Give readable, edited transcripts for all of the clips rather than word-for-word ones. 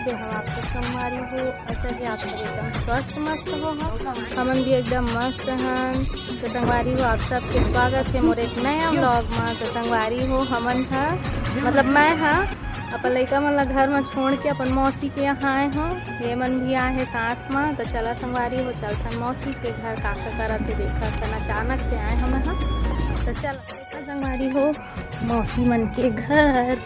कैसे हो आप सब संगवारी हो। ऐसा कि आप सब एकदम स्वस्थ मस्त हो। हमन भी एकदम मस्त हैं। तो संगवारी हो आप सबके स्वागत है मोर एक नया व्लॉग में। तो संगवारी हो हमन था मतलब मैं हाँ अपन लड़का मन ला घर में छोड़ के अपन मौसी के यहाँ आए हो। ये मन भी आए हैं साथ में। तो चला संगवारी हो चलता मौसी के घर काका करत है देखा सन अचानक से आए हम यहाँ। तो चल देखा संगवारी हो मौसी मन के घर।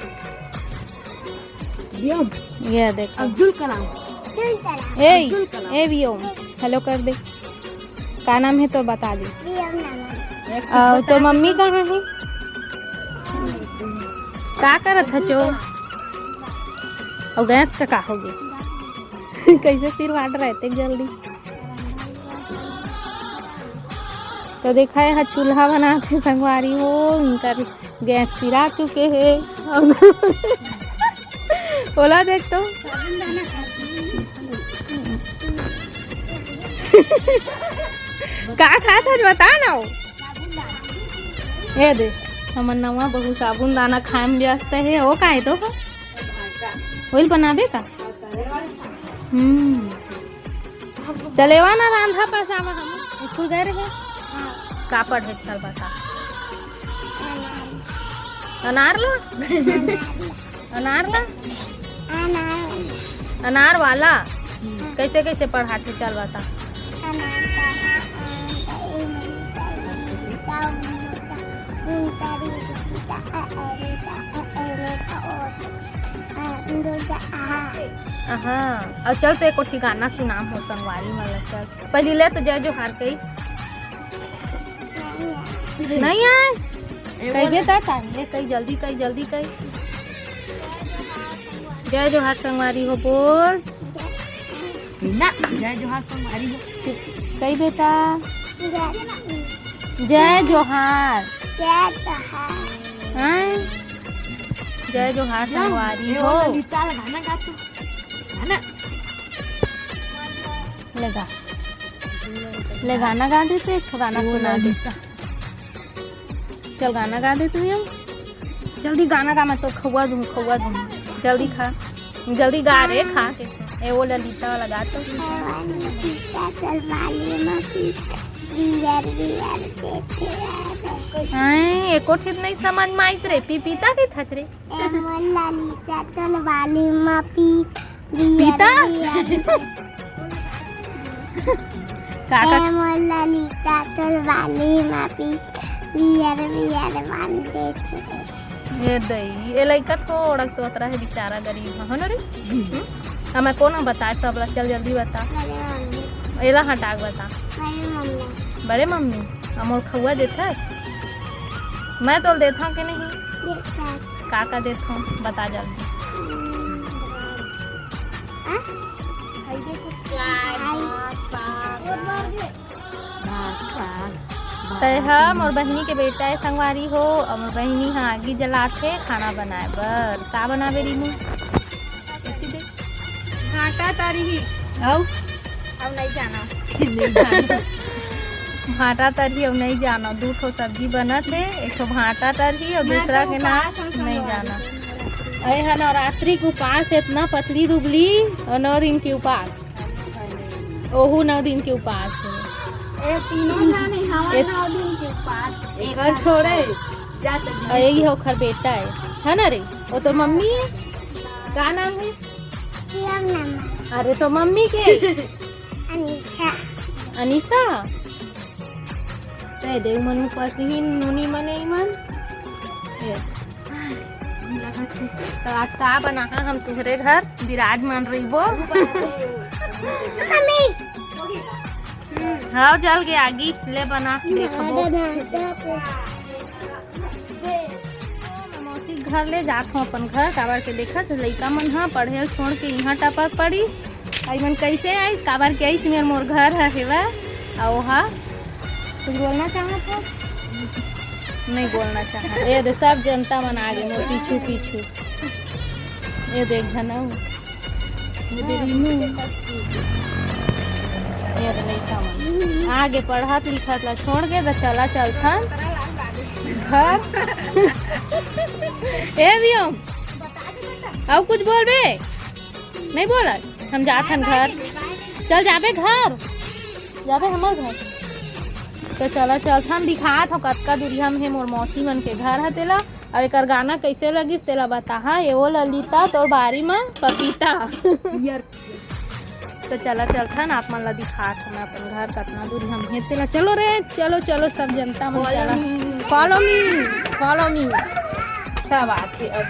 ये देख अब्दुल कलाम ए वियोम हेलो कर दे। का नाम है तो बता दे। तो मम्मी कहाँ है का करत है चो और गैस का हो गया कैसे सिर वाट रहते जल्दी। तो देखा है चूल्हा बनाते संगवारी हो इनका गैस सिरा चुके है। बोला देख तो का खा था बता ना। ये दे हमर नवा बहु साबुन दाना खाए में व्यस्त है। वो का है तो वही बनाबे का चलेवा ना रांधा पसावा हम स्कूल गए रहे का पढ़े चल बता। अनार ला अनार ला अनार वाला कैसे कैसे पढ़ाते चल बता। हाँ और चल तो एक ठिकाना सुनाम हो संगवारी वाला चल पहले ले तो जय जोहार कही नहीं आए कही बेटा ये कही जल्दी कही जय जोहार संगवारी हो बोल ना जय जोहार संगवारी हो कही बेटा जय जोहार जय जोहार संगवारी हो। गाना गा तू गाना ले गाना गा देते एक गाना सुना दे चल गाना गा दे तू जल्दी गाना गा मैं तो खुआ दूँ जल्दी खा जल्दी गा रे खा के ए वो ललिता वाला गा तो एको ठीक नहीं समझ में आई रे पीता के थच रे पीता काका ये दई ये लइका थोड़ा तो अतरा है बेचारा गरीब है ना रे। हमें कौन बता सब चल जल्दी बता एला हटाक बता बड़े मम्मी अमोर खौआ देता मैं तो देता हूँ कि नहीं काका देता हूँ बता जल्दी। तैहा मोर बहनी के बेटा है संगवारी हो और मोर बहनी हाँ आगी जलाते खाना बनाए बर का बनावे रीनू भाटा तारी ही अब नहीं जाना भाटा तरही अब नहीं जाना। दो ठो सब्जी बनत है एक ठो भाटा तरही और दूसरा के नाम नहीं जाना। अरे हाँ नवरात्रि के उपास है इतना पतली दुबली और 9 दिन के उपास ओहू 9 दिन के उपास है तीनों जाने 9 दिन के उपास घर छोड़े यही हो खर बेटा है ना रे। वो तो मम्मी है क्या नाम है अरे तो मम्मी के अनीसा देव मन पास ही नूनी मने मन तो आज का बना हम तुम्हारे घर विराजमान रहीबो हाँ जल गया आगी ले बना देखबो मौसी घर ले जात हूँ अपन घर काबर के देखा लइका मन हाँ पढ़े छोड़ के यहाँ टपक पड़ी आई मन कैसे आई काबर के आई मेरे मोर घर है हेवा आओ हाँ कुछ बोलना चाहत हो नहीं बोलना चाहत ये दे सब जनता मन आगे मोर पीछू ये देख झना ये दे रीनू ये दे लइका मन आगे पढ़त लिखत ला छोड़ के तो चला चलथन घर ए वियोम अब कुछ बोल बे नहीं बोला हम जात हन घर, चल जाबे घर, जाबे हमार घर। तो चला चलथन दिखात हो कतका दूरिया में है मोर मौसी मन के घर है तेला। और एक गाना कैसे लगिस तेला बताहा। एवो ललिता तोर बारी में पपीता तो चला चलथन आप मन ला दिखात हम अपन घर कतना दूरी हम है तेला। चलो रे चलो चलो सब जनता मन चला, फॉलो मी सब आथे। अब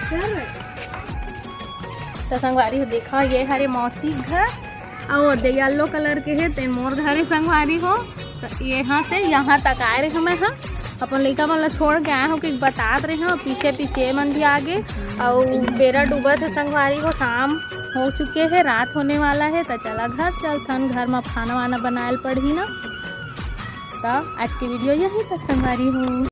तो संगवारी हो देखा ये हरे मौसी घर और दे येलो कलर के है ते मोर घरे संगवारी हो। तो यहाँ से यहाँ तक आए रहे मैं हाँ अपन लड़का मन ला छोड़ के आए हो कि बतात रहे हो। पीछे पीछे मन भी आगे और बेरा डूबत है संगवारी हो, शाम हो चुके हैं, रात होने वाला है। तो चला घर चलथन, घर में खाना वाना बनायल पड़ी ना। तो आज की वीडियो यही तक संगवारी हो।